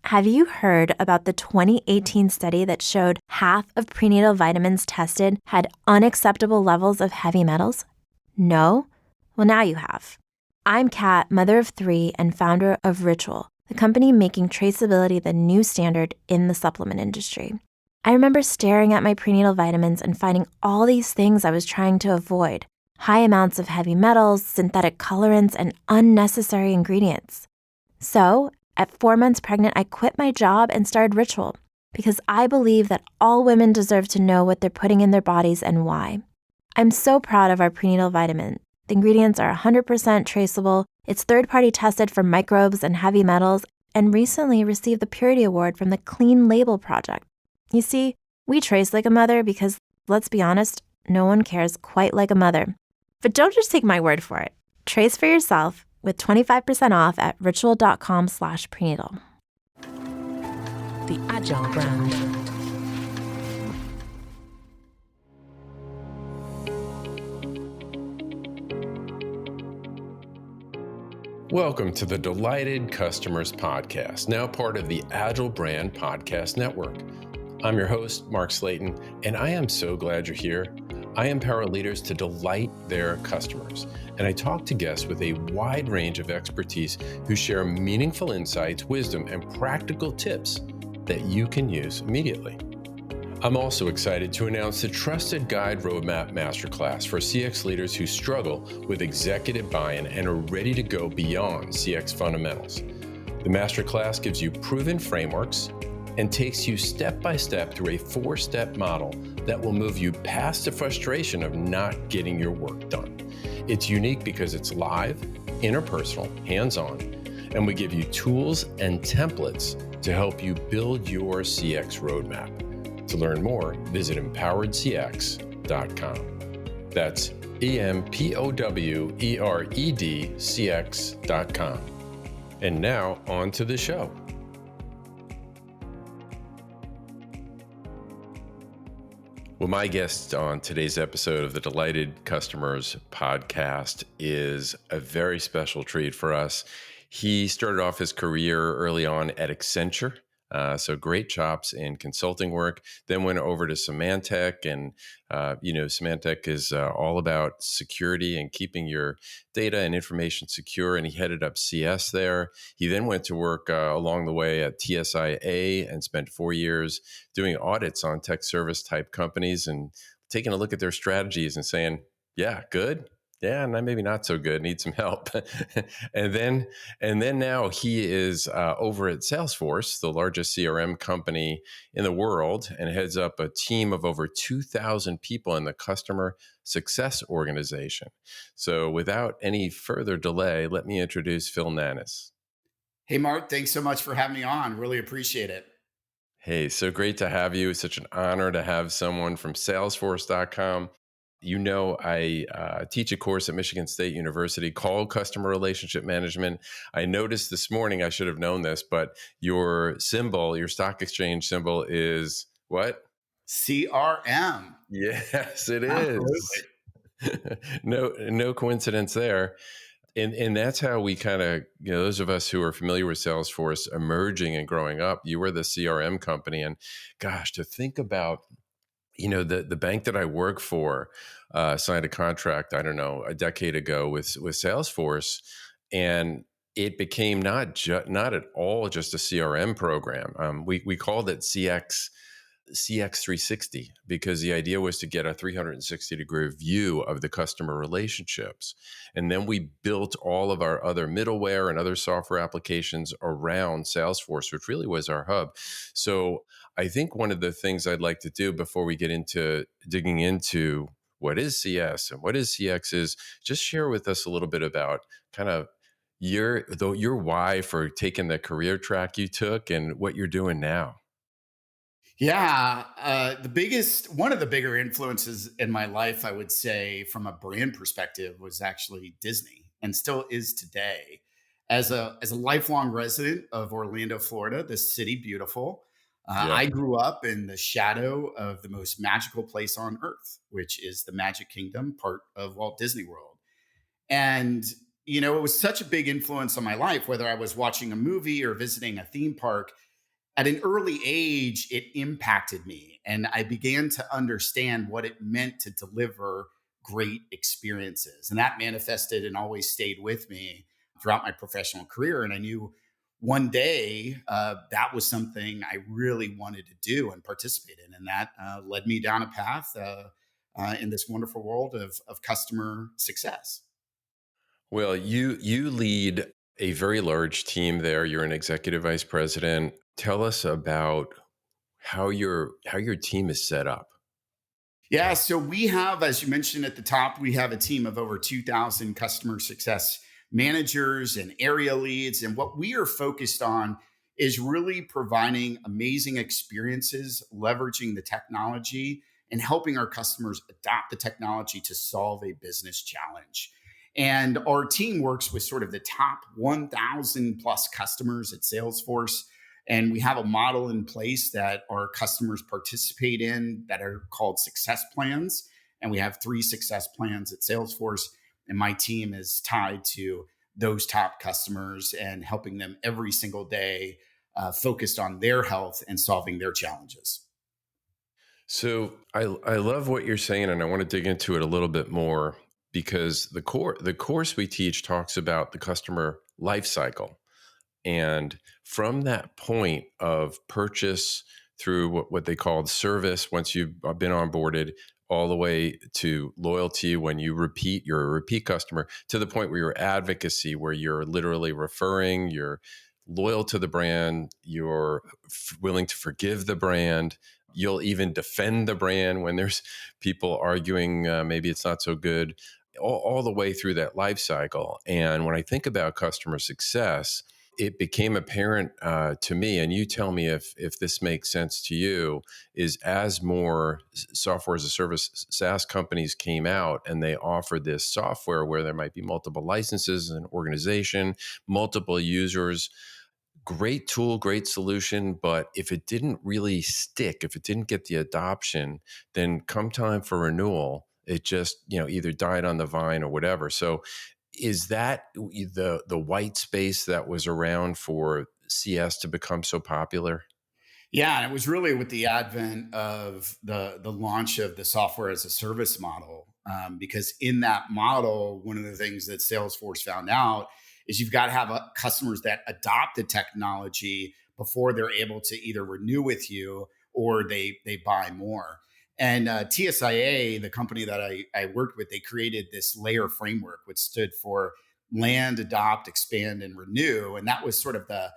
Have you heard about the 2018 study that showed half of prenatal vitamins tested had unacceptable levels of heavy metals? No? Well, now you have. I'm Kat, mother of 3 and founder of Ritual, the company making traceability the new standard in the supplement industry. I remember staring at my prenatal vitamins and finding all these things I was trying to avoid: high amounts of heavy metals, synthetic colorants, and unnecessary ingredients. So, at 4 months pregnant, I quit my job and started Ritual because I believe that all women deserve to know what they're putting in their bodies and why. I'm so proud of our prenatal vitamin. The ingredients are 100% traceable, it's third-party tested for microbes and heavy metals, and recently received the Purity Award from the Clean Label Project. You see, we trace like a mother because, let's be honest, no one cares quite like a mother. But don't just take my word for it. Trace for yourself with 25% off at ritual.com/prenatal. The Agile Brand. Welcome to the Delighted Customers Podcast, now part of the Agile Brand Podcast Network. I'm your host, Mark Slayton, and I am so glad you're here. I empower leaders to delight their customers, and I talk to guests with a wide range of expertise who share meaningful insights, wisdom, and practical tips that you can use immediately. I'm also excited to announce the Trusted Guide Roadmap Masterclass for CX leaders who struggle with executive buy-in and are ready to go beyond CX fundamentals. The Masterclass gives you proven frameworks and takes you step by step through a 4-step model that will move you past the frustration of not getting your work done. It's unique because it's live, interpersonal, hands-on, and we give you tools and templates to help you build your CX roadmap. To learn more, visit empoweredcx.com. That's EMPOWEREDCX.com. And now on to the show. Well, my guest on today's episode of the Delighted Customers Podcast is a very special treat for us. He started off his career early on at Accenture. So great chops in consulting work, then went over to Symantec, and Symantec is all about security and keeping your data and information secure, and he headed up CS there. He then went to work along the way at TSIA and spent 4 years doing audits on tech service type companies and taking a look at their strategies and saying, yeah, good. Yeah, maybe not so good. Need some help. and then now he is over at Salesforce, the largest CRM company in the world, and heads up a team of over 2,000 people in the customer success organization. So without any further delay, let me introduce Phil Nanus. Hey, Mark, thanks so much for having me on. Really appreciate it. Hey, so great to have you. It's such an honor to have someone from Salesforce.com. You know, I teach a course at Michigan State University called Customer Relationship Management. I noticed this morning, I should have known this, but your symbol, your stock exchange symbol is what? CRM. Yes, it is. No coincidence there. And that's how we kind of, those of us who are familiar with Salesforce emerging and growing up, you were the CRM company. And gosh, to think about, the bank that I work for signed a contract, I don't know, a decade ago with Salesforce, and it became not at all just a CRM program. We called it CX 360 because the idea was to get a 360-degree view of the customer relationships. And then we built all of our other middleware and other software applications around Salesforce, which really was our hub. So I think one of the things I'd like to do before we get into digging into what is CS and what is CX is just share with us a little bit about kind of your why for taking the career track you took and what you're doing now. Yeah, one of the bigger influences in my life, I would say, from a brand perspective, was actually Disney, and still is today. As a lifelong resident of Orlando, Florida, the city beautiful, I grew up in the shadow of the most magical place on earth, which is the Magic Kingdom, part of Walt Disney World. And it was such a big influence on my life, whether I was watching a movie or visiting a theme park. at an early age, it impacted me. And I began to understand what it meant to deliver great experiences. And that manifested and always stayed with me throughout my professional career. And I knew one day that was something I really wanted to do and participate in. And that led me down a path in this wonderful world of customer success. Well, you lead a very large team there. You're an executive vice president. Tell us about how your team is set up. Yeah, so we have, as you mentioned at the top, we have a team of over 2,000 customer success managers and area leads. And what we are focused on is really providing amazing experiences, leveraging the technology, and helping our customers adopt the technology to solve a business challenge. And our team works with sort of the top 1,000 plus customers at Salesforce, and we have a model in place that our customers participate in that are called success plans. And we have 3 success plans at Salesforce. And my team is tied to those top customers and helping them every single day, focused on their health and solving their challenges. So I love what you're saying, and I want to dig into it a little bit more because the course we teach talks about the customer life cycle. And from that point of purchase through what they called service, once you've been onboarded, all the way to loyalty when you're a repeat customer, to the point where you're advocacy, where you're literally referring, you're loyal to the brand, you're willing to forgive the brand. You'll even defend the brand when there's people arguing maybe it's not so good, all the way through that life cycle. And when I think about customer success, it became apparent to me, and you tell me if this makes sense to you, is as more software as a service SaaS companies came out and they offered this software where there might be multiple licenses and organization, multiple users, great tool, great solution, but if it didn't really stick, if it didn't get the adoption, then come time for renewal, it just, either died on the vine or whatever. So is that the white space that was around for CS to become so popular? Yeah, and it was really with the advent of the launch of the software as a service model. Because in that model, one of the things that Salesforce found out is you've got to have customers that adopt the technology before they're able to either renew with you or they buy more. And TSIA, the company that I worked with, they created this layer framework, which stood for land, adopt, expand, and renew. And that was sort of the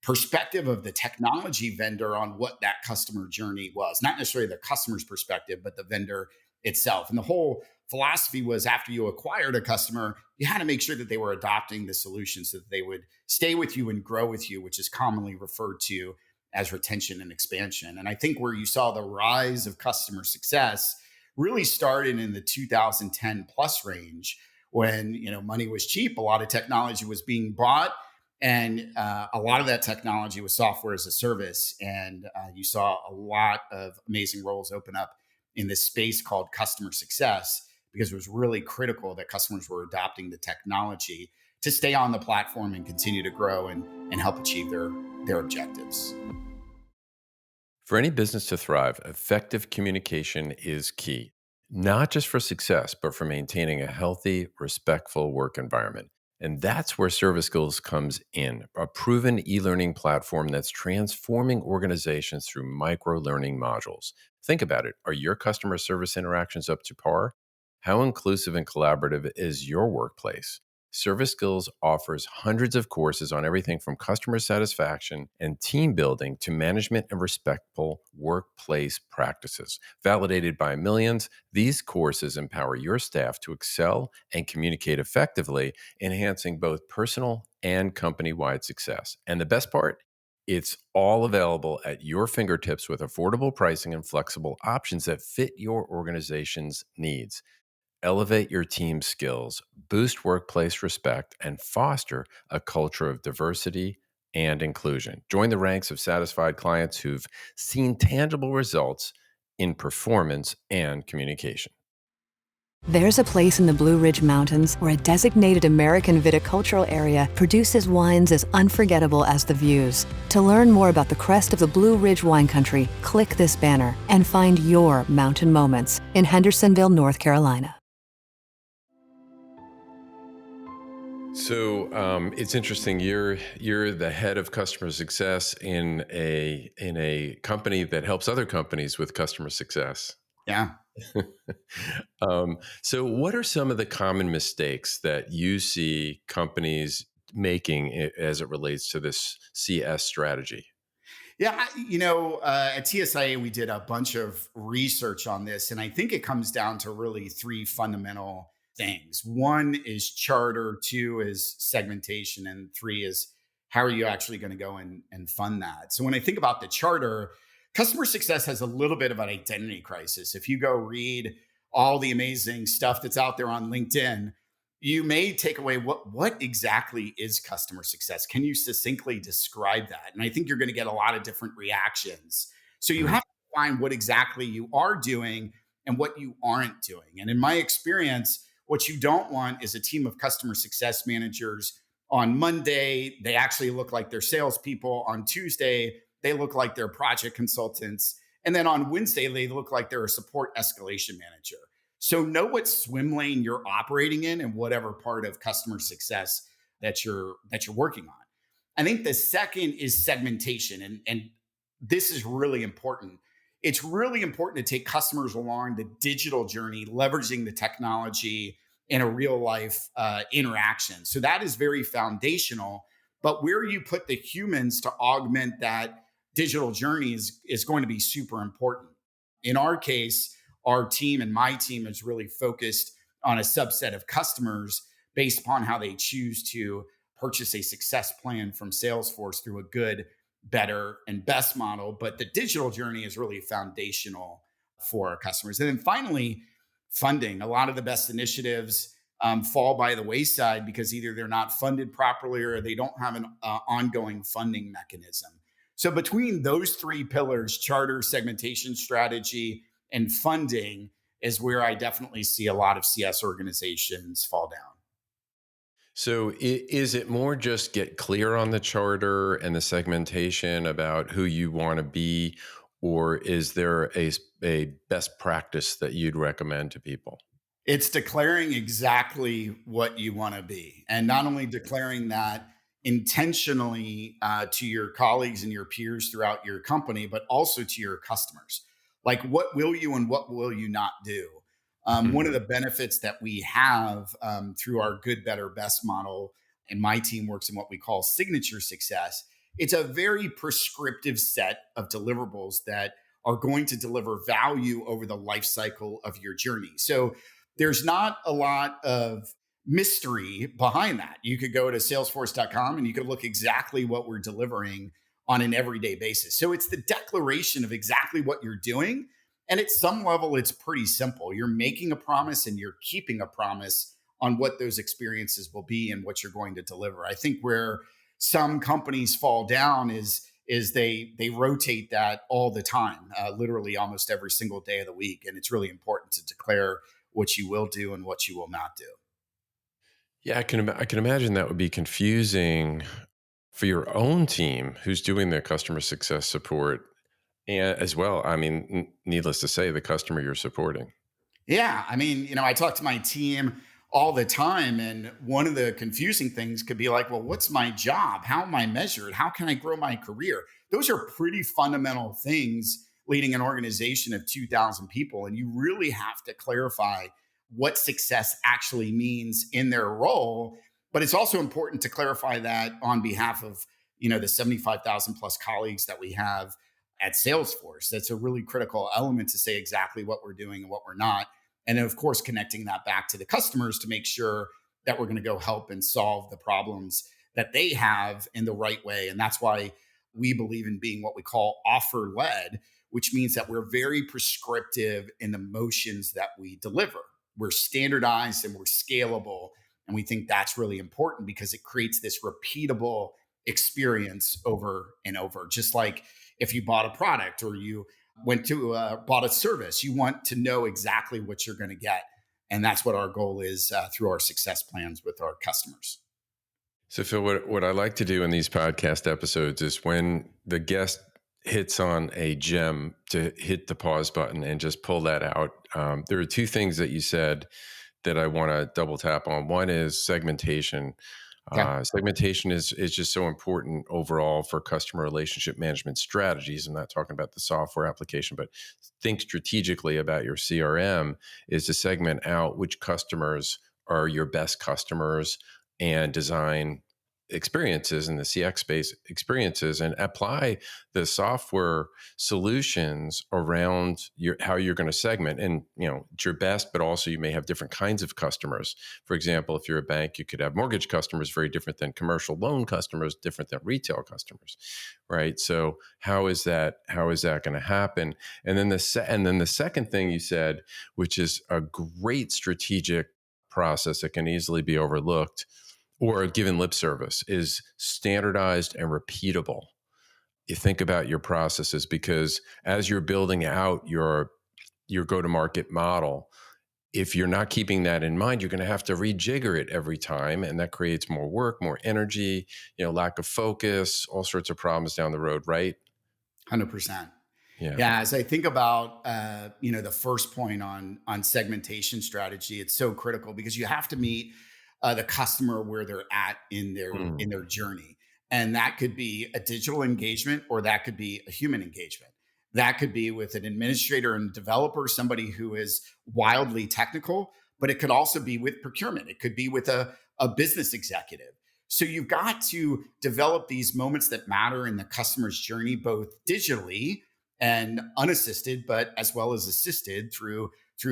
perspective of the technology vendor on what that customer journey was, not necessarily the customer's perspective, but the vendor itself. And the whole philosophy was after you acquired a customer, you had to make sure that they were adopting the solution so that they would stay with you and grow with you, which is commonly referred to as retention and expansion. And I think where you saw the rise of customer success really started in the 2010 plus range when money was cheap, a lot of technology was being bought, and a lot of that technology was software as a service. And you saw a lot of amazing roles open up in this space called customer success because it was really critical that customers were adopting the technology to stay on the platform and continue to grow and help achieve their objectives. For any business to thrive, effective communication is key, not just for success, but for maintaining a healthy, respectful work environment. And that's where Service Skills comes in, a proven e-learning platform that's transforming organizations through micro-learning modules. Think about it. Are your customer service interactions up to par? How inclusive and collaborative is your workplace? Service Skills offers hundreds of courses on everything from customer satisfaction and team building to management and respectful workplace practices. Validated by millions, these courses empower your staff to excel and communicate effectively, enhancing both personal and company-wide success. And the best part? It's all available at your fingertips with affordable pricing and flexible options that fit your organization's needs. Elevate your team's skills, boost workplace respect, and foster a culture of diversity and inclusion. Join the ranks of satisfied clients who've seen tangible results in performance and communication. There's a place in the Blue Ridge Mountains where a designated American viticultural area produces wines as unforgettable as the views. To learn more about the crest of the Blue Ridge wine country, click this banner and find your mountain moments in Hendersonville, North Carolina. So it's interesting. You're the head of customer success in a company that helps other companies with customer success. Yeah. So what are some of the common mistakes that you see companies making as it relates to this CS strategy? Yeah, at TSIA, we did a bunch of research on this, and I think it comes down to really three fundamental things. One is charter, two is segmentation, and three is how are you actually going to go and fund that? So when I think about the charter, customer success has a little bit of an identity crisis. If you go read all the amazing stuff that's out there on LinkedIn, you may take away what exactly is customer success. Can you succinctly describe that? And I think you're going to get a lot of different reactions. So you have to find what exactly you are doing and what you aren't doing. And in my experience, what you don't want is a team of customer success managers. On Monday, they actually look like they're salespeople. On Tuesday, they look like they're project consultants. And then on Wednesday, they look like they're a support escalation manager. So know what swim lane you're operating in and whatever part of customer success that you're working on. I think the second is segmentation, and this is really important. It's really important to take customers along the digital journey, leveraging the technology in a real life interaction. So that is very foundational. But where you put the humans to augment that digital journey is going to be super important. In our case, our team and my team is really focused on a subset of customers based upon how they choose to purchase a success plan from Salesforce through a good, better, and best model. But the digital journey is really foundational for our customers. And then finally, funding. A lot of the best initiatives fall by the wayside because either they're not funded properly or they don't have an ongoing funding mechanism. So between those three pillars, charter, segmentation strategy, and funding, is where I definitely see a lot of CS organizations fall down. So is it more just get clear on the charter and the segmentation about who you want to be, or is there a best practice that you'd recommend to people? It's declaring exactly what you want to be, and not only declaring that intentionally to your colleagues and your peers throughout your company, but also to your customers. Like, what will you and what will you not do? One of the benefits that we have through our good, better, best model, and my team works in what we call signature success. It's a very prescriptive set of deliverables that are going to deliver value over the life cycle of your journey. So there's not a lot of mystery behind that. You could go to salesforce.com and you could look exactly what we're delivering on an everyday basis. So it's the declaration of exactly what you're doing. And at some level, it's pretty simple. You're making a promise and you're keeping a promise on what those experiences will be and what you're going to deliver. I think where some companies fall down is they rotate that all the time, literally almost every single day of the week. And it's really important to declare what you will do and what you will not do. Yeah, I can imagine that would be confusing for your own team who's doing the customer success support, and as well. I mean, needless to say, the customer you're supporting. Yeah. I mean, I talk to my team all the time. And one of the confusing things could be like, well, what's my job? How am I measured? How can I grow my career? Those are pretty fundamental things leading an organization of 2,000 people. And you really have to clarify what success actually means in their role. But it's also important to clarify that on behalf of, the 75,000 plus colleagues that we have at Salesforce. That's a really critical element to say exactly what we're doing and what we're not. And then, of course, connecting that back to the customers to make sure that we're going to go help and solve the problems that they have in the right way. And that's why we believe in being what we call offer led, which means that we're very prescriptive in the motions that we deliver. We're standardized and we're scalable. And we think that's really important because it creates this repeatable experience over and over. Just like if you bought a product or you went to bought a service, you want to know exactly what you're going to get. And that's what our goal is through our success plans with our customers. So, Phil, what I like to do in these podcast episodes is when the guest hits on a gem to hit the pause button and just pull that out. There are two things that you said that I want to double tap on. One is segmentation. Okay. Segmentation is just so important overall for customer relationship management strategies. I'm not talking about the software application, but think strategically about your CRM is to segment out which customers are your best customers and design experiences in the CX space experiences and apply the software solutions around how you're going to segment. And it's your best, but also you may have different kinds of customers. For example, if you're a bank, you could have mortgage customers very different than commercial loan customers, different than retail customers, right? So how is that going to happen? And then the second thing you said, which is a great strategic process that can easily be overlooked or given lip service, is standardized and repeatable. You think about your processes, because as you're building out your go-to-market model, if you're not keeping that in mind, you're going to have to rejigger it every time. And that creates more work, more energy, lack of focus, all sorts of problems down the road, right? 100%. Yeah. Yeah. As I think about, the first point on segmentation strategy, it's so critical because you have to meet the customer where they're at in their journey. And that could be a digital engagement, or that could be a human engagement. That could be with an administrator and developer, somebody who is wildly technical, but it could also be with procurement. It could be with a business executive. So you've got to develop these moments that matter in the customer's journey, both digitally and unassisted, but as well as assisted through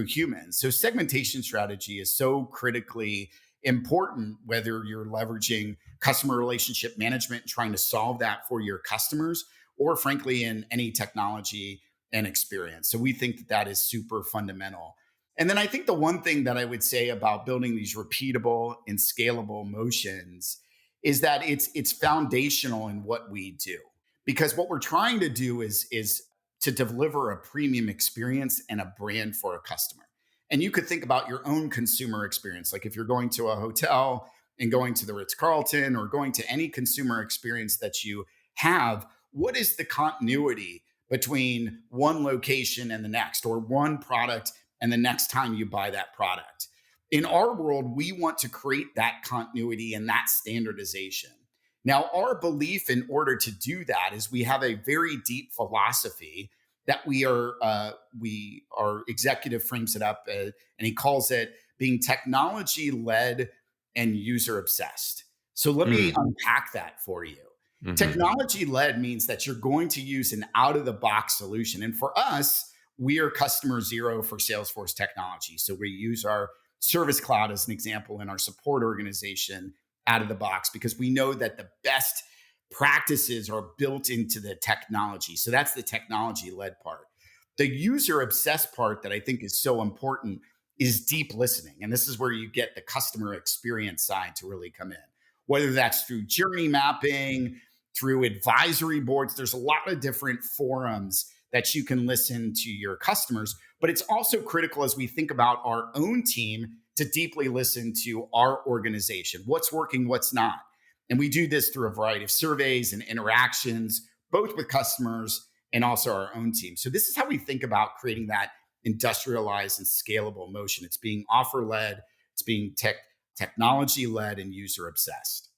humans. So segmentation strategy is so critically important, whether you're leveraging customer relationship management and trying to solve that for your customers, or frankly, in any technology and experience. So we think that that is super fundamental. And then I think the one thing that I would say about building these repeatable and scalable motions is that it's foundational in what we do. Because what we're trying to do is to deliver a premium experience and a brand for a customer. And you could think about your own consumer experience. Like if you're going to a hotel and going to the Ritz-Carlton or going to any consumer experience that you have, what is the continuity between one location and the next, or one product and the next time you buy that product? In our world, we want to create that continuity and that standardization. Now, our belief in order to do that is we have a very deep philosophy that our executive frames it up, and he calls it being technology led and user obsessed. So let me unpack that for you. Mm-hmm. Technology led means that you're going to use an out of the box solution. And for us, we are customer zero for Salesforce technology. So we use our Service Cloud as an example in our support organization out of the box, because we know that the best practices are built into the technology. So that's the technology led part. The user obsessed part that I think is so important is deep listening. And this is where you get the customer experience side to really come in, whether that's through journey mapping, through advisory boards. There's a lot of different forums that you can listen to your customers, but it's also critical as we think about our own team to deeply listen to our organization, what's working, what's not. And we do this through a variety of surveys and interactions, both with customers and also our own team. So this is how we think about creating that industrialized and scalable motion. It's being offer led, it's being technology led, and user obsessed.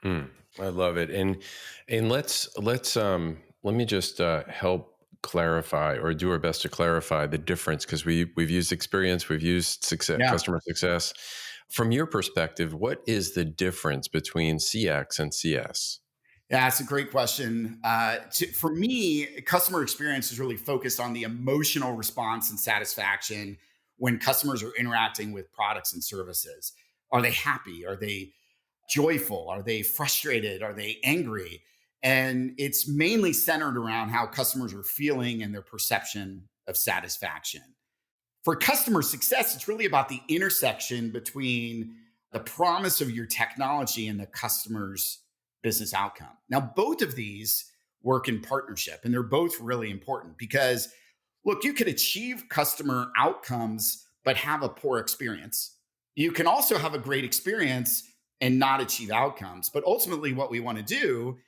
I love it. And let's let me just help clarify, or do our best to clarify the difference, because we've used experience, we've used success, customer success. From your perspective, what is the difference between CX and CS? Yeah, it's a great question. For me, customer experience is really focused on the emotional response and satisfaction when customers are interacting with products and services. Are they happy? Are they joyful? Are they frustrated? Are they angry? And it's mainly centered around how customers are feeling and their perception of satisfaction. For customer success, it's really about the intersection between the promise of your technology and the customer's business outcome. Now, both of these work in partnership, and they're both really important because, look, you could achieve customer outcomes but have a poor experience. You can also have a great experience and not achieve outcomes. But ultimately, what we want to do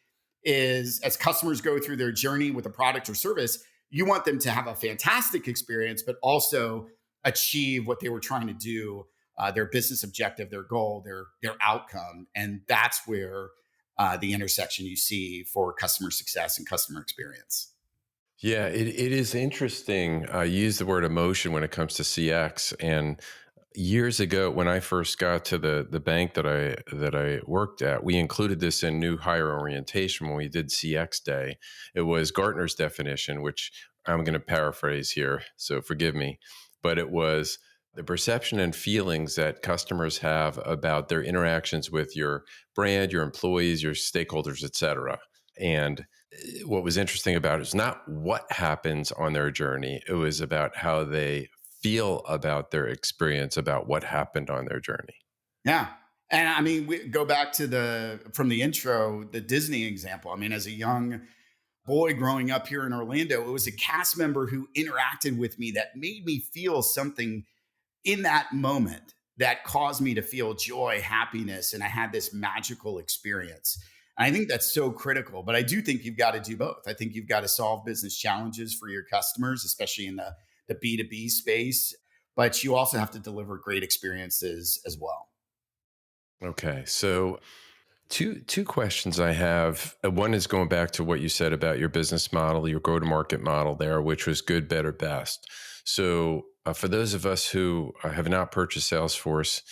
is as customers go through their journey with a product or service, you want them to have a fantastic experience, but also achieve what they were trying to do, their business objective, their goal, their outcome. And that's where the intersection you see for customer success and customer experience. Yeah, it is interesting. I use the word emotion when it comes to CX. And years ago, when I first got to the bank that I worked at, we included this in new hire orientation when we did CX Day. It was Gartner's definition, which I'm going to paraphrase here, so forgive me, but it was the perception and feelings that customers have about their interactions with your brand, your employees, your stakeholders, et cetera. And what was interesting about it is not what happens on their journey, it was about how they feel about their experience, about what happened on their journey. Yeah. And I mean, we go back to from the intro, the Disney example. I mean, as a young boy growing up here in Orlando, it was a cast member who interacted with me that made me feel something in that moment that caused me to feel joy, happiness, and I had this magical experience. And I think that's so critical. But I do think you've got to do both. I think you've got to solve business challenges for your customers, especially in the B2B space. But you also have to deliver great experiences as well. Okay, so two questions I have. One is going back to what you said about your business model, your go-to-market model there, which was good, better, best. So for those of us who have not purchased Salesforce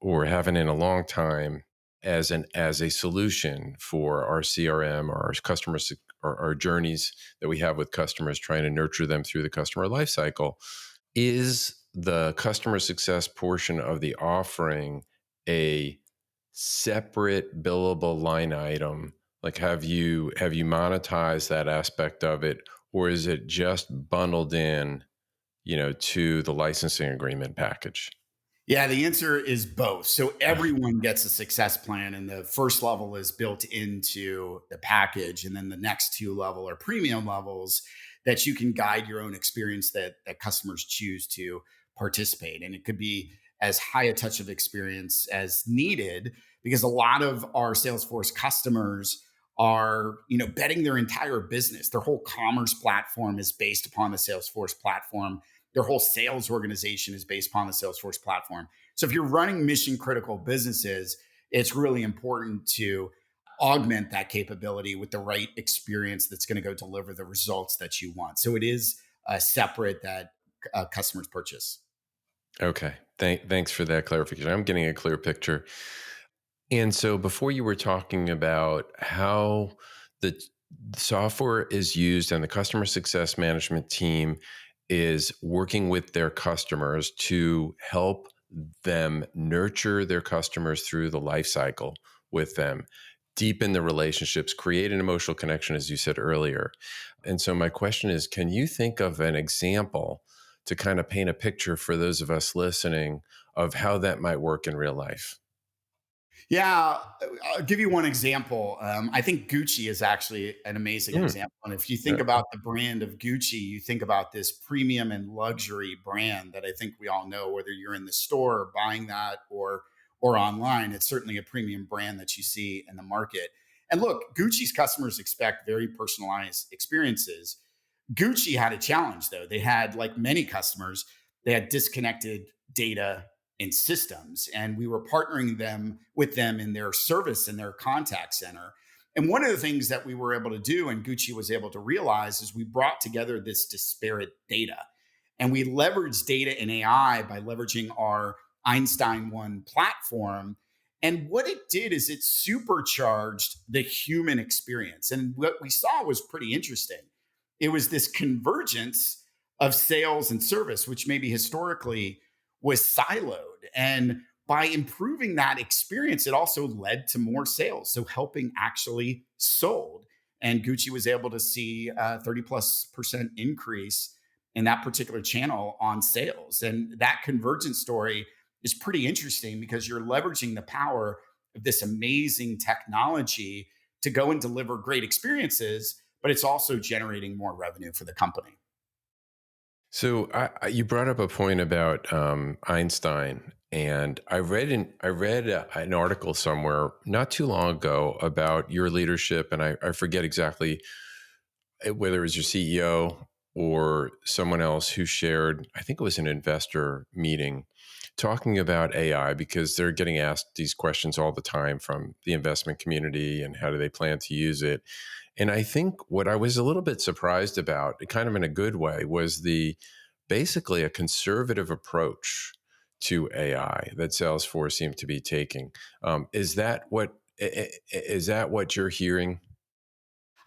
or haven't in a long time as a solution for our CRM or our customers or our journeys that we have with customers, trying to nurture them through the customer lifecycle, is the customer success portion of the offering a separate billable line item? Like, have you monetized that aspect of it, or is it just bundled in, to the licensing agreement package? Yeah, the answer is both. So everyone gets a success plan, and the first level is built into the package, and then the next two level are premium levels that you can guide your own experience that customers choose to participate. And it could be as high a touch of experience as needed, because a lot of our Salesforce customers are, betting their entire business. Their whole commerce platform is based upon the Salesforce platform. Their whole sales organization is based upon the Salesforce platform. So if you're running mission critical businesses, it's really important to augment that capability with the right experience that's going to go deliver the results that you want. So it is separate that customers purchase. Okay. Thanks for that clarification. I'm getting a clear picture. And so before, you were talking about how the software is used and the customer success management team is working with their customers to help them nurture their customers through the life cycle with them, deepen the relationships, create an emotional connection, as you said earlier. And so my question is, can you think of an example to kind of paint a picture for those of us listening of how that might work in real life? Yeah, I'll give you one example. I think Gucci is actually an amazing example. And if you think about the brand of Gucci, you think about this premium and luxury brand that I think we all know, whether you're in the store or buying that or online. It's certainly a premium brand that you see in the market. And look, Gucci's customers expect very personalized experiences. Gucci had a challenge though. They had, like many customers, they had disconnected data in systems, and we were partnering with them in their service in their contact center. And one of the things that we were able to do and Gucci was able to realize is we brought together this disparate data, and we leveraged data and AI by leveraging our Einstein 1 platform. And what it did is it supercharged the human experience. And what we saw was pretty interesting. It was this convergence of sales and service, which maybe historically was siloed. And by improving that experience, it also led to more sales. So helping actually sold. And Gucci was able to see a 30+% increase in that particular channel on sales. And that convergence story is pretty interesting because you're leveraging the power of this amazing technology to go and deliver great experiences, but it's also generating more revenue for the company. So you brought up a point about Einstein, and I read an article somewhere not too long ago about your leadership, and I forget exactly whether it was your CEO or someone else who shared. I think it was an investor meeting talking about AI because they're getting asked these questions all the time from the investment community and how do they plan to use it. And I think what I was a little bit surprised about, kind of in a good way, was the basically a conservative approach to AI that Salesforce seemed to be taking. Is that what you're hearing?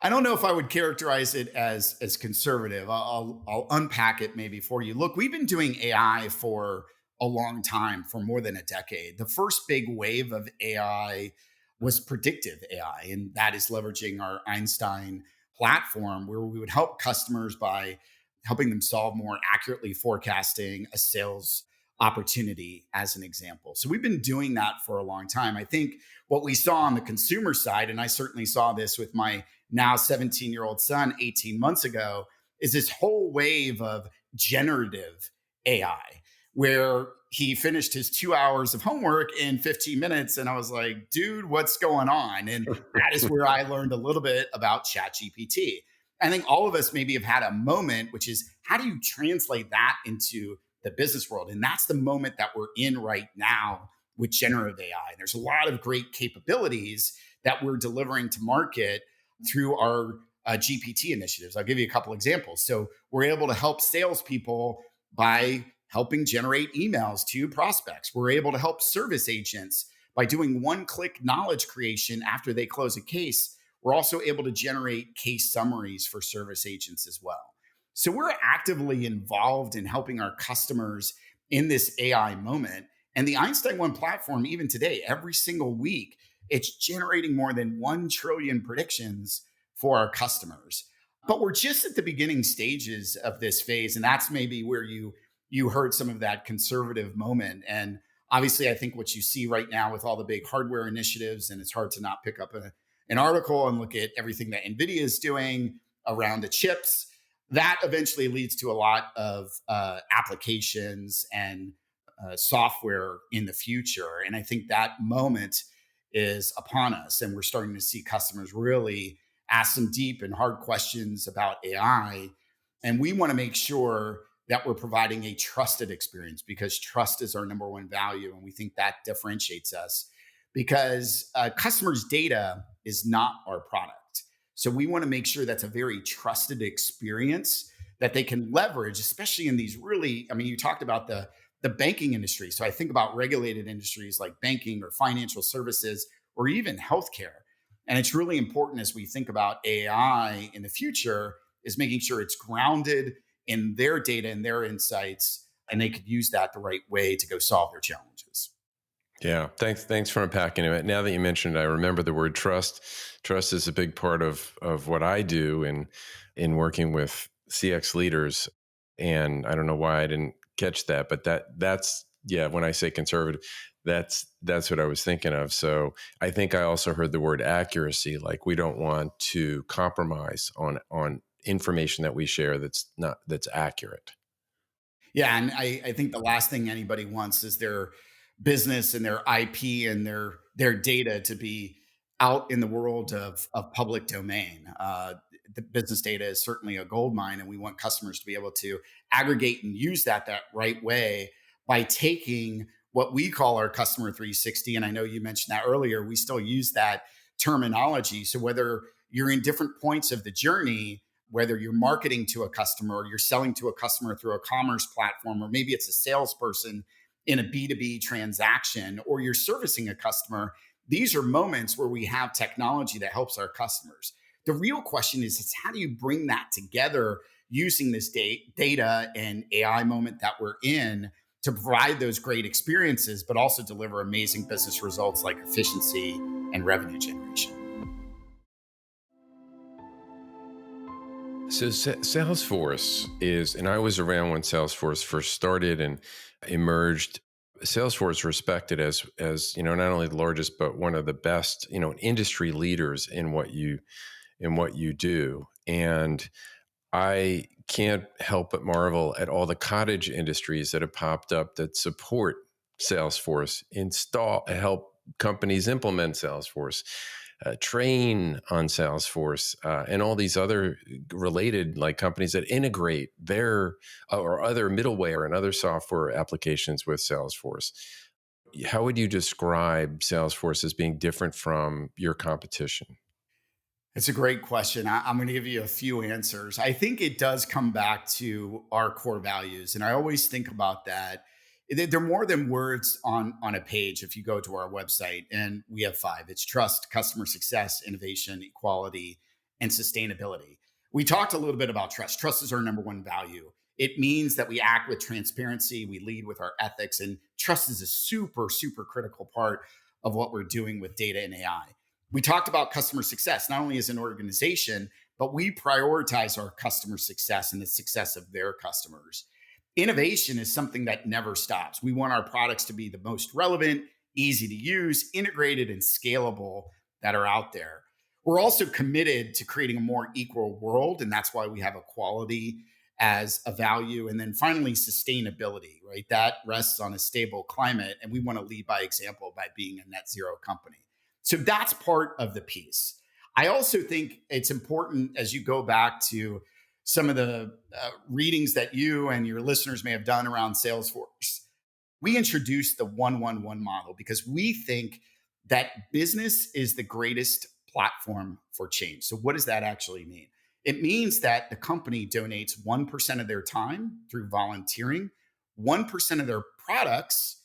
I don't know if I would characterize it as conservative. I'll unpack it maybe for you. Look, we've been doing AI for a long time, for more than a decade. The first big wave of AI was predictive AI, and that is leveraging our Einstein platform, where we would help customers by helping them solve more accurately forecasting a sales opportunity, as an example. So we've been doing that for a long time. I think what we saw on the consumer side, and I certainly saw this with my now 17-year-old son 18 months ago, is this whole wave of generative AI, where he finished his 2 hours of homework in 15 minutes. And I was like, dude, what's going on? And that is where I learned a little bit about ChatGPT. I think all of us maybe have had a moment, which is how do you translate that into the business world? And that's the moment that we're in right now with generative AI. There's a lot of great capabilities that we're delivering to market through our GPT initiatives. I'll give you a couple examples. So we're able to help salespeople by helping generate emails to prospects. We're able to help service agents by doing one-click knowledge creation after they close a case. We're also able to generate case summaries for service agents as well. So we're actively involved in helping our customers in this AI moment. And the Einstein One platform, even today, every single week, it's generating more than 1 trillion predictions for our customers. But we're just at the beginning stages of this phase. And that's maybe where you heard some of that conservative moment. And obviously, I think what you see right now with all the big hardware initiatives, and it's hard to not pick up an article and look at everything that NVIDIA is doing around the chips, that eventually leads to a lot of applications and software in the future. And I think that moment is upon us. And we're starting to see customers really ask some deep and hard questions about AI. And we want to make sure that we're providing a trusted experience, because trust is our number one value. And we think that differentiates us, because customers' data is not our product. So we want to make sure that's a very trusted experience that they can leverage, especially in these really, I mean, you talked about the banking industry. So I think about regulated industries like banking or financial services or even healthcare. And it's really important as we think about AI in the future, is making sure it's grounded in their data and their insights, and they could use that the right way to go solve their challenges. Yeah, thanks for unpacking it. Now that you mentioned it, I remember the word trust. Trust is a big part of what I do in working with CX leaders. And I don't know why I didn't catch that, but that's yeah, when I say conservative, that's what I was thinking of. So I think I also heard the word accuracy, like we don't want to compromise on information that we share that's accurate. Yeah. And I think the last thing anybody wants is their business and their IP and their data to be out in the world of public domain. The business data is certainly a gold mine, and we want customers to be able to aggregate and use that right way by taking what we call our customer 360. And I know you mentioned that earlier. We still use that terminology. So whether you're in different points of the journey, whether you're marketing to a customer or you're selling to a customer through a commerce platform, or maybe it's a salesperson in a B2B transaction, or you're servicing a customer, these are moments where we have technology that helps our customers. The real question is how do you bring that together using this data and AI moment that we're in to provide those great experiences, but also deliver amazing business results like efficiency and revenue generation? So Salesforce is, and I was around when Salesforce first started and emerged. Salesforce respected as not only the largest but one of the best industry leaders in what you do. And I can't help but marvel at all the cottage industries that have popped up that support Salesforce, help companies implement Salesforce, train on Salesforce, and all these other related like companies that integrate their or other middleware and other software applications with Salesforce. How would you describe Salesforce as being different from your competition? It's a great question. I'm going to give you a few answers. I think it does come back to our core values. And I always think about that. They're more than words on a page if you go to our website. And we have five: it's trust, customer success, innovation, equality, and sustainability. We talked a little bit about trust. Trust is our number one value. It means that we act with transparency, we lead with our ethics, and trust is a super, super critical part of what we're doing with data and AI. We talked about customer success, not only as an organization, but we prioritize our customer success and the success of their customers. Innovation is something that never stops. We want our products to be the most relevant, easy to use, integrated, and scalable that are out there. We're also committed to creating a more equal world, and that's why we have equality as a value. And then finally, sustainability, right? That rests on a stable climate, and we want to lead by example by being a net zero company. So that's part of the piece. I also think it's important as you go back to some of the readings that you and your listeners may have done around Salesforce. We introduced the 111 model because we think that business is the greatest platform for change. So what does that actually mean? It means that the company donates 1% of their time through volunteering, 1% of their products,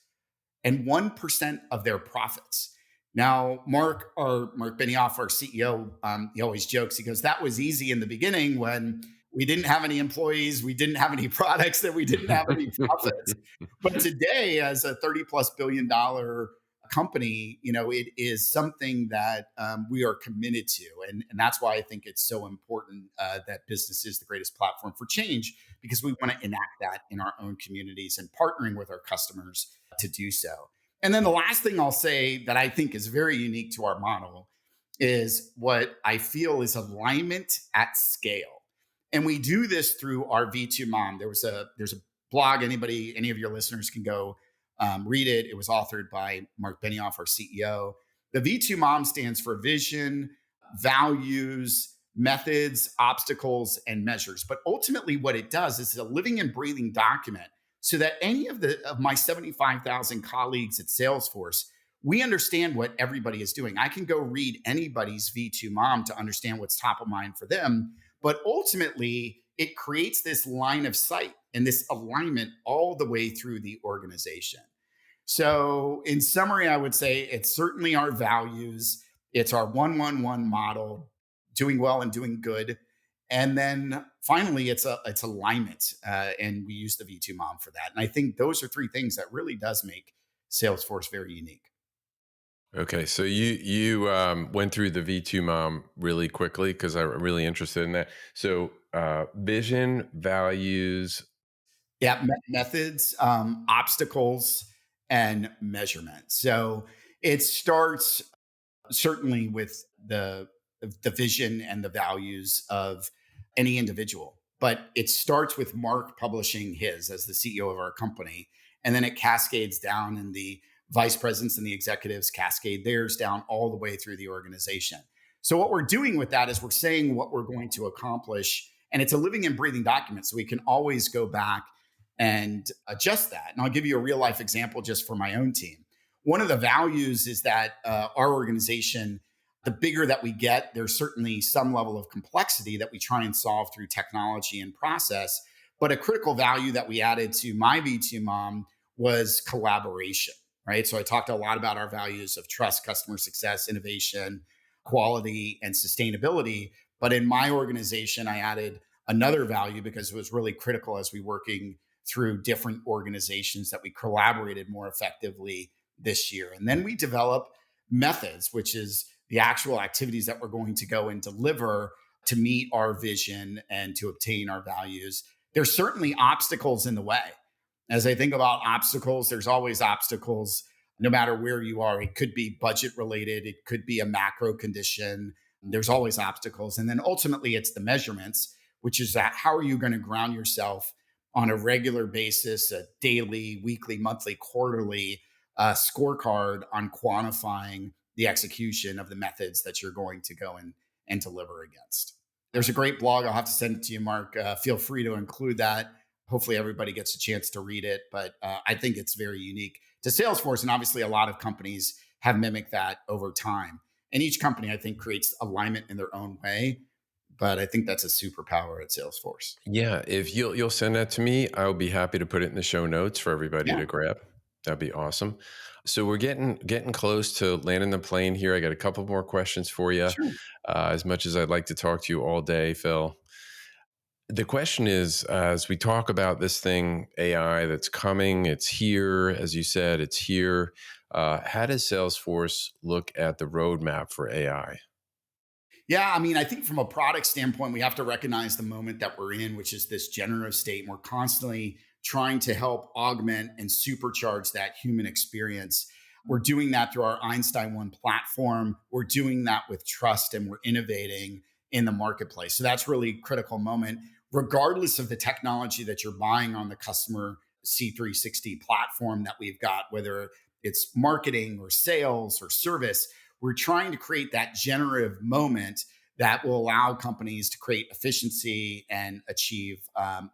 and 1% of their profits. Now, Mark Benioff, our CEO, he always jokes. He goes, "That was easy in the beginning when we didn't have any employees, we didn't have any products, that we didn't have any profits." But today, as a $30+ billion company, it is something that we are committed to, and that's why I think it's so important that business is the greatest platform for change, because we want to enact that in our own communities and partnering with our customers to do so. And then the last thing I'll say that I think is very unique to our model is what I feel is alignment at scale. And we do this through our V2 Mom. There's a blog, any of your listeners can go read it. It was authored by Mark Benioff, our CEO. The V2 Mom stands for vision, values, methods, obstacles, and measures. But ultimately what it does is a living and breathing document so that any of my 75,000 colleagues at Salesforce, we understand what everybody is doing. I can go read anybody's V2 Mom to understand what's top of mind for them. But ultimately, it creates this line of sight and this alignment all the way through the organization. So in summary, I would say it's certainly our values. It's our 111 model, doing well and doing good. And then finally, it's alignment, and we use the V2 Mom for that. And I think those are three things that really does make Salesforce very unique. Okay, so you went through the V2 Mom really quickly because I'm really interested in that. So vision, values, methods, obstacles, and measurement. So it starts certainly with the vision and the values of any individual. But it starts with Mark publishing his as the CEO of our company. And then it cascades down, and the vice presidents and the executives cascade theirs down all the way through the organization. So what we're doing with that is we're saying what we're going to accomplish. And it's a living and breathing document. So we can always go back and adjust that. And I'll give you a real life example just for my own team. One of the values is that our organization, the bigger that we get, there's certainly some level of complexity that we try and solve through technology and process. But a critical value that we added to my V2 Mom was collaboration, right? So I talked a lot about our values of trust, customer success, innovation, quality, and sustainability. But in my organization, I added another value because it was really critical as we working through different organizations that we collaborated more effectively this year. And then we develop methods, which is the actual activities that we're going to go and deliver to meet our vision and to obtain our values. There's certainly obstacles in the way. As I think about obstacles, there's always obstacles no matter where you are. It could be budget related. It could be a macro condition. There's always obstacles. And then ultimately it's the measurements, which is that how are you going to ground yourself on a regular basis, a daily, weekly, monthly, quarterly scorecard on quantifying the execution of the methods that you're going to go and deliver against. There's a great blog. I'll have to send it to you, Mark. Feel free to include that. Hopefully everybody gets a chance to read it, but I think it's very unique to Salesforce. And obviously a lot of companies have mimicked that over time. And each company, I think, creates alignment in their own way. But I think that's a superpower at Salesforce. Yeah, if you'll send that to me, I'll be happy to put it in the show notes for everybody Yeah, to grab. That'd be awesome. So we're getting close to landing the plane here. I got a couple more questions for you. sure. As much as I'd like to talk to you all day, Phil, the question is, as we talk about this thing, AI that's coming, it's here, as you said, it's here. How does Salesforce look at the roadmap for AI? Yeah, I mean, I think from a product standpoint, we have to recognize the moment that we're in, which is this generative state. And we're constantly trying to help augment and supercharge that human experience. We're doing that through our Einstein One platform. We're doing that with trust and we're innovating in the marketplace. So that's really a critical moment, regardless of the technology that you're buying on the customer C360 platform that we've got, whether it's marketing or sales or service. We're trying to create that generative moment that will allow companies to create efficiency and achieve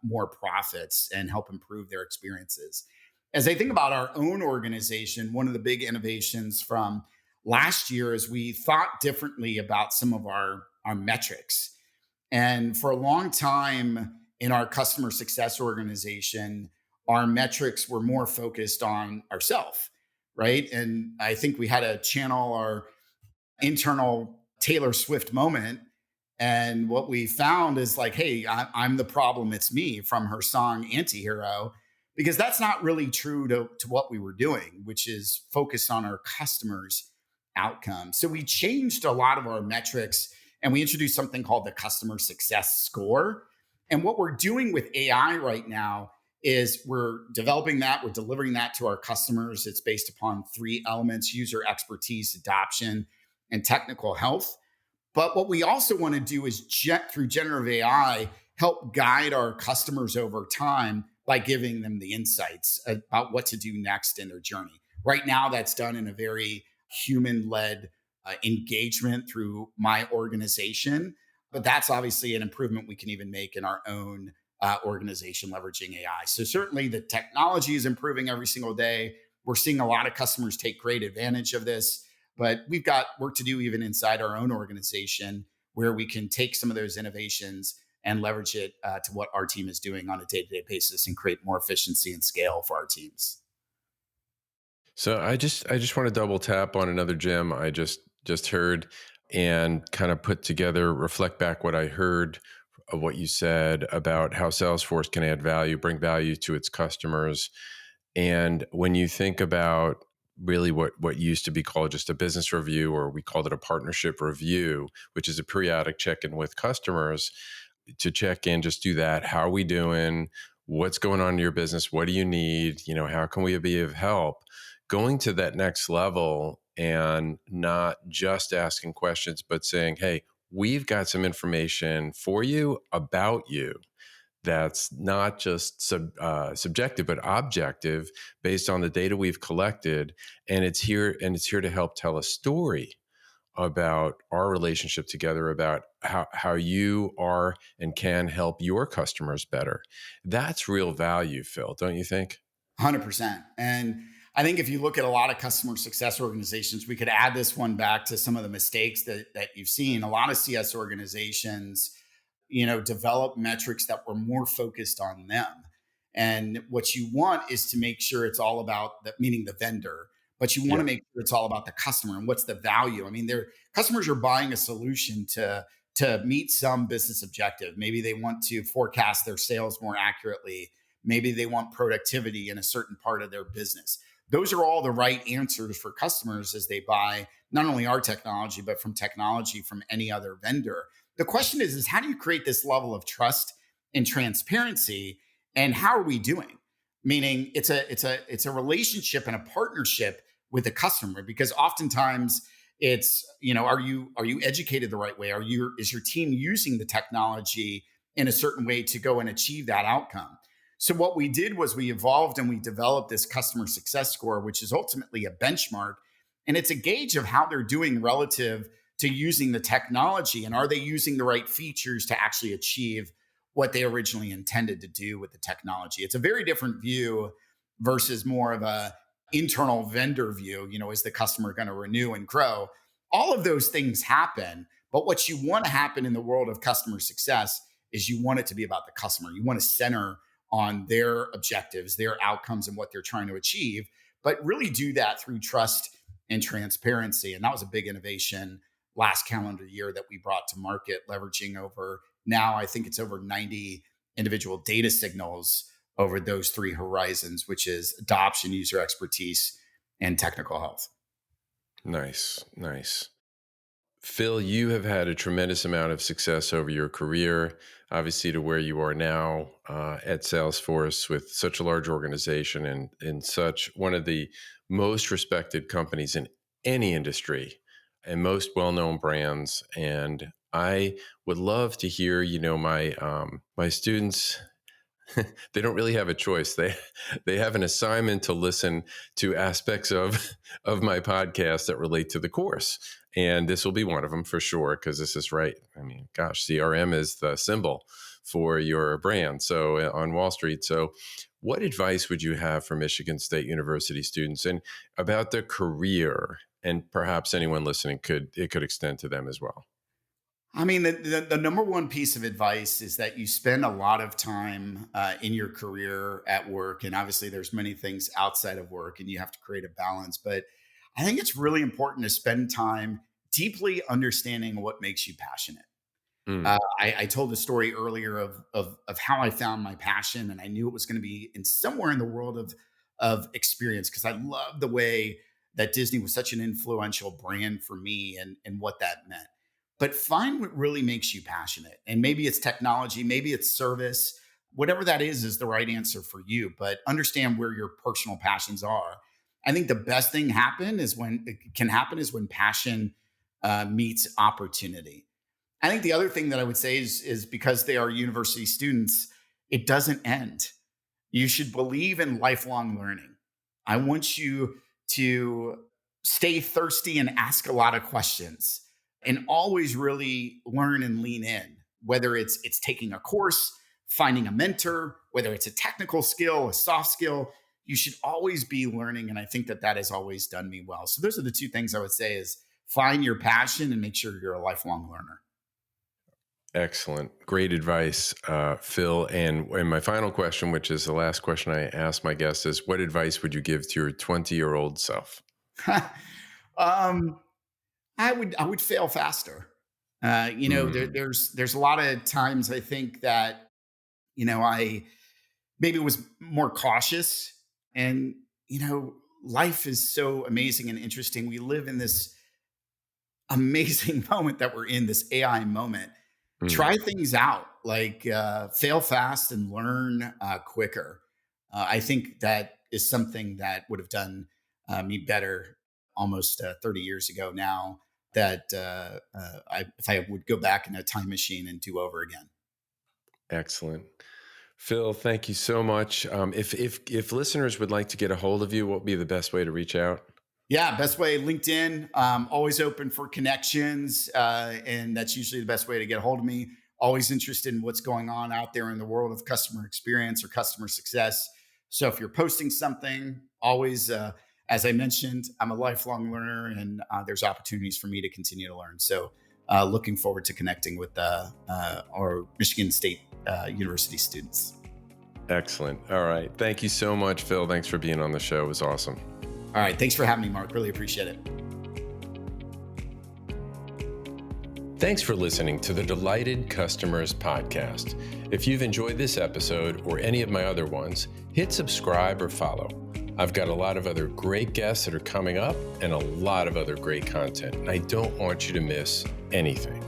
more profits and help improve their experiences. As I think about our own organization, one of the big innovations from last year is we thought differently about some of our metrics. And for a long time in our customer success organization, our metrics were more focused on ourselves, right? And I think we had to channel our internal Taylor Swift moment. And what we found is like, hey, I'm the problem. It's me, from her song Antihero, because that's not really true to what we were doing, which is focus on our customers' outcomes. So we changed a lot of our metrics and we introduced something called the customer success score. And what we're doing with AI right now is we're developing that, we're delivering that to our customers. It's based upon three elements: user expertise, adoption, and technical health. But what we also want to do is through generative AI, help guide our customers over time by giving them the insights about what to do next in their journey. Right now, that's done in a very human-led engagement through my organization. But that's obviously an improvement we can even make in our own organization leveraging AI. So certainly the technology is improving every single day. We're seeing a lot of customers take great advantage of this. But we've got work to do even inside our own organization where we can take some of those innovations and leverage it to what our team is doing on a day-to-day basis and create more efficiency and scale for our teams. So I just want to double tap on another gem I just heard and kind of put together, reflect back what I heard of what you said about how Salesforce can add value, bring value to its customers. And when you think about really what used to be called just a business review, or we called it a partnership review, which is a periodic check-in with customers to check in, just do that. How are we doing? What's going on in your business? What do you need? How can we be of help? Going to that next level and not just asking questions, but saying, hey, we've got some information for you about you that's not just subjective, but objective based on the data we've collected. And it's here to help tell a story about our relationship together, about how you are and can help your customers better. That's real value, Phil, don't you think? 100%. And I think if you look at a lot of customer success organizations, we could add this one back to some of the mistakes that you've seen. A lot of CS organizations, develop metrics that were more focused on them. And what you want is to make sure it's all about that, meaning the vendor, but you want to make sure it's all about the customer and what's the value. I mean, their customers are buying a solution to meet some business objective. Maybe they want to forecast their sales more accurately. Maybe they want productivity in a certain part of their business. Those are all the right answers for customers as they buy not only our technology, but from technology from any other vendor. The question is how do you create this level of trust and transparency, and how are we doing? Meaning it's a relationship and a partnership with the customer, because oftentimes it's, are you educated the right way? Is your team using the technology in a certain way to go and achieve that outcome. So what we did was we evolved and we developed this customer success score, which is ultimately a benchmark. And it's a gauge of how they're doing relative to using the technology, and are they using the right features to actually achieve what they originally intended to do with the technology. It's a very different view versus more of a internal vendor view. Is the customer going to renew and grow? All of those things happen, but what you want to happen in the world of customer success is you want it to be about the customer. You want to center on their objectives, their outcomes, and what they're trying to achieve, but really do that through trust and transparency. And that was a big innovation last calendar year that we brought to market, leveraging over now, I think it's over 90 individual data signals over those three horizons, which is adoption, user expertise, and technical health. Nice. Phil, you have had a tremendous amount of success over your career, obviously to where you are now at Salesforce with such a large organization and in such one of the most respected companies in any industry and most well-known brands. And I would love to hear, my students, they don't really have a choice. They have an assignment to listen to aspects of my podcast that relate to the course. And this will be one of them for sure, because this is right. I mean, gosh, CRM is the symbol for your brand. So on Wall Street. So what advice would you have for Michigan State University students and about their career? And perhaps anyone listening could extend to them as well. I mean, the number one piece of advice is that you spend a lot of time in your career at work. And obviously there's many things outside of work and you have to create a balance. But I think it's really important to spend time deeply understanding what makes you passionate. I told the story earlier of how I found my passion, and I knew it was going to be somewhere in the world of experience, because I love the way that Disney was such an influential brand for me and what that meant. But find what really makes you passionate. And maybe it's technology, maybe it's service, whatever that is the right answer for you. But understand where your personal passions are. I think the best thing can happen is when passion meets opportunity. I think the other thing that I would say is because they are university students, it doesn't end. You should believe in lifelong learning. I want you to stay thirsty and ask a lot of questions and always really learn and lean in, whether it's taking a course, finding a mentor, whether it's a technical skill, a soft skill. You should always be learning. And I think that has always done me well. So those are the two things I would say is find your passion and make sure you're a lifelong learner. Excellent. Great advice, Phil. And my final question, which is the last question I ask my guests, is what advice would you give to your 20-year-old self? I would fail faster. There's a lot of times I think that, I maybe was more cautious, and, life is so amazing and interesting. We live in this amazing moment that we're in, this AI moment. Try things out, like fail fast and learn quicker. I think that is something that would have done me better almost 30 years ago now, that if I would go back in a time machine and do over again. Excellent. Phil, thank you so much. If listeners would like to get a hold of you, what would be the best way to reach out? Yeah, best way, LinkedIn, always open for connections. And that's usually the best way to get a hold of me. Always interested in what's going on out there in the world of customer experience or customer success. So if you're posting something, always, as I mentioned, I'm a lifelong learner, and there's opportunities for me to continue to learn. So looking forward to connecting with our Michigan State University students. Excellent. All right. Thank you so much, Phil. Thanks for being on the show. It was awesome. All right. Thanks for having me, Mark. Really appreciate it. Thanks for listening to the Delighted Customers Podcast. If you've enjoyed this episode or any of my other ones, hit subscribe or follow. I've got a lot of other great guests that are coming up and a lot of other great content, and I don't want you to miss anything.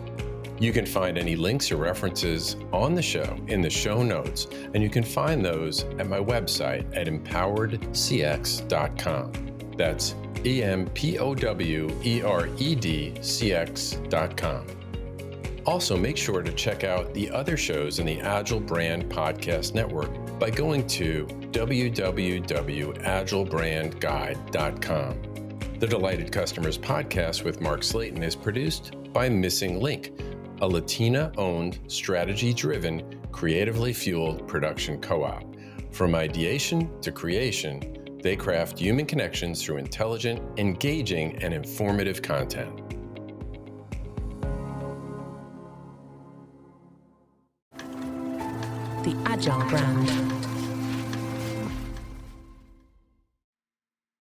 You can find any links or references on the show in the show notes, and you can find those at my website at empoweredcx.com. That's EMPOWEREDCX.com. Also, make sure to check out the other shows in the Agile Brand Podcast Network by going to www.agilebrandguide.com. The Delighted Customers podcast with Mark Slayton is produced by Missing Link, a Latina-owned, strategy-driven, creatively fueled production co-op. From ideation to creation, they craft human connections through intelligent, engaging, and informative content. The Agile brand.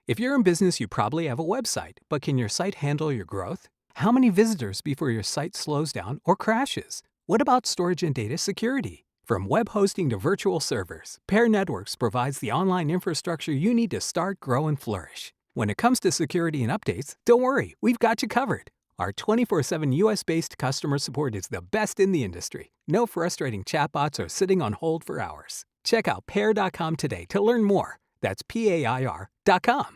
If you're in business, you probably have a website, but can your site handle your growth? How many visitors before your site slows down or crashes? What about storage and data security? From web hosting to virtual servers, Pair Networks provides the online infrastructure you need to start, grow, and flourish. When it comes to security and updates, don't worry, we've got you covered. Our 24/7 US-based customer support is the best in the industry. No frustrating chatbots or sitting on hold for hours. Check out pair.com today to learn more. That's PAIR.com.